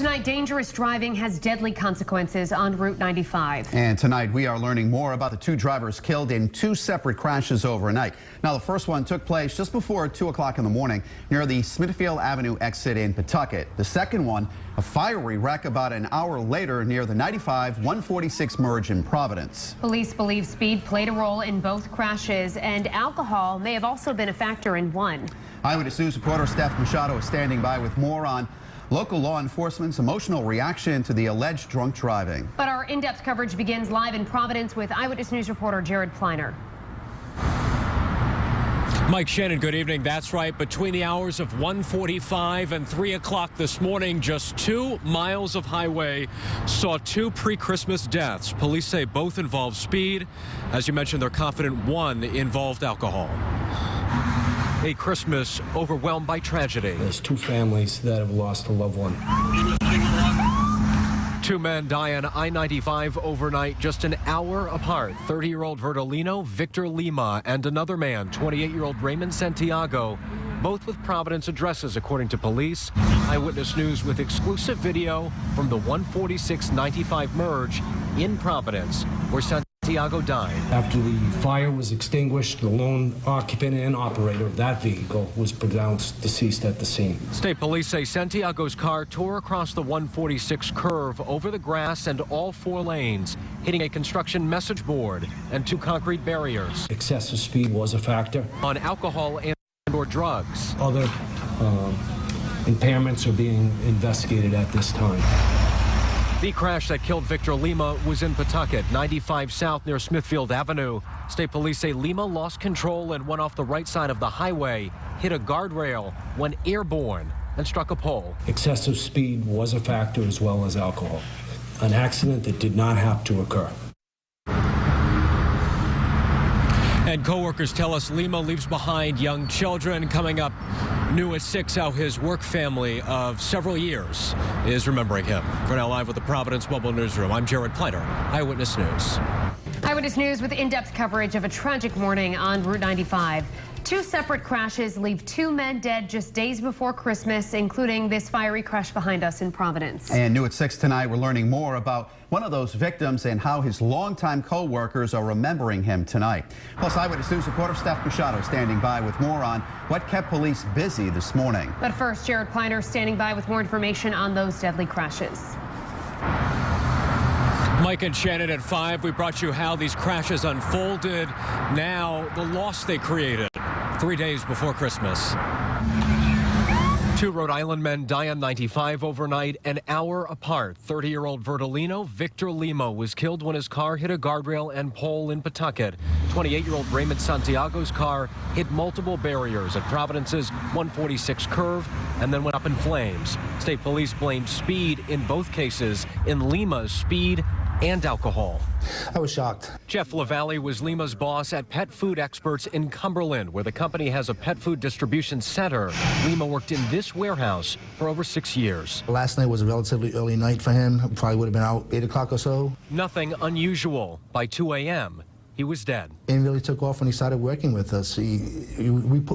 Tonight, dangerous driving has deadly consequences on Route 95. And tonight, we are learning more about the two drivers killed in two separate crashes overnight. Now, the first one took place just before 2 o'clock in the morning near the Smithfield Avenue exit in Pawtucket. The second one, a fiery wreck about an hour later near the 95-146 merge in Providence. Police believe speed played a role in both crashes, and alcohol may have also been a factor in one. Eyewitness News reporter Steph Machado is standing by with more on local law enforcement's emotional reaction to the alleged drunk driving. But our in-depth coverage begins live in Providence with Eyewitness News reporter Jared Pleiner. Mike Shannon, good evening. That's right. Between the hours of 1:45 and 3 o'clock this morning, just 2 miles of highway saw two pre-Christmas deaths. Police say both involved speed. As you mentioned, they're confident one involved alcohol. A Christmas overwhelmed by tragedy. There's two families that have lost a loved one. Two men die on I-95 overnight, just an hour apart. 30-year-old Verdolino Victor Lima and another man, 28-year-old Raymond Santiago, both with Providence addresses, according to police. Eyewitness News with exclusive video from the 146-95 merge in Providence, where Santiago died. After the fire was extinguished, the lone occupant and operator of that vehicle was pronounced deceased at the scene. State police say Santiago's car tore across the 146 curve over the grass and all 4 lanes, hitting a construction message board and 2 concrete barriers. Excessive speed was a factor. On alcohol and or drugs. Other impairments are being investigated at this time. The crash that killed Victor Lima was in Pawtucket, 95 South near Smithfield Avenue. State police say Lima lost control and went off the right side of the highway, hit a guardrail, went airborne, and struck a pole. Excessive speed was a factor as well as alcohol. An accident that did not have to occur. And co-workers tell us Lima leaves behind young children. Coming up new at 6, how his work family of several years is remembering him. For now, live with the Providence Mobile Newsroom, I'm Jared Pleiner, Eyewitness News. Eyewitness News with in-depth coverage of a tragic morning on Route 95. 2 separate crashes leave 2 men dead just days before Christmas, including this fiery crash behind us in Providence. And new at 6 tonight, we're learning more about one of those victims and how his longtime co-workers are remembering him tonight. Plus, Eyewitness News reporter Steph Machado standing by with more on what kept police busy this morning. But first, Jared Pleiner standing by with more information on those deadly crashes. Mike and Shannon at 5, we brought you how these crashes unfolded. Now, the loss they created 3 days before Christmas. 2 Rhode Island men die on 95 overnight, an hour apart. 30-year-old Verdolino Victor Lima was killed when his car hit a guardrail and pole in Pawtucket. 28-year-old Raymond Santiago's car hit multiple barriers at Providence's 146 curve and then went up in flames. State police blamed speed in both cases, in Lima's speed and alcohol. I was shocked. Jeff LaValle was Lima's boss at Pet Food Experts in Cumberland, where the company has a pet food distribution center. Lima worked in this warehouse for over 6 years. Last night was a relatively early night for him. Probably would have been out 8 o'clock or so. Nothing unusual. By 2 a.m., he was dead. And really took off when he started working with us. We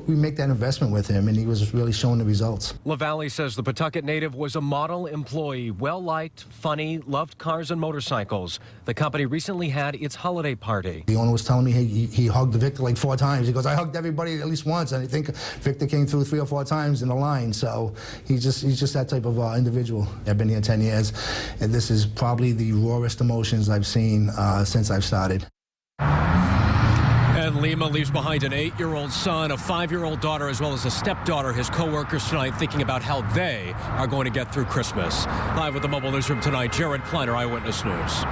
make that investment with him, and he was really showing the results. LaValle says the Pawtucket native was a model employee, well-liked, funny, loved cars and motorcycles. The company recently had its holiday party. The owner was telling me he hugged Victor like 4 times. He goes, I hugged everybody at least once, and I think Victor came through 3 or 4 times in the line. So he's just that type of individual. I've been here 10 years, and this is probably the rawest emotions I've seen since I've started. And Lima leaves behind an 8-year-old son, a 5-year-old daughter, as well as a stepdaughter. His co-workers tonight thinking about how they are going to get through Christmas. Live with the Mobile Newsroom tonight, Jared Pleiner, Eyewitness News.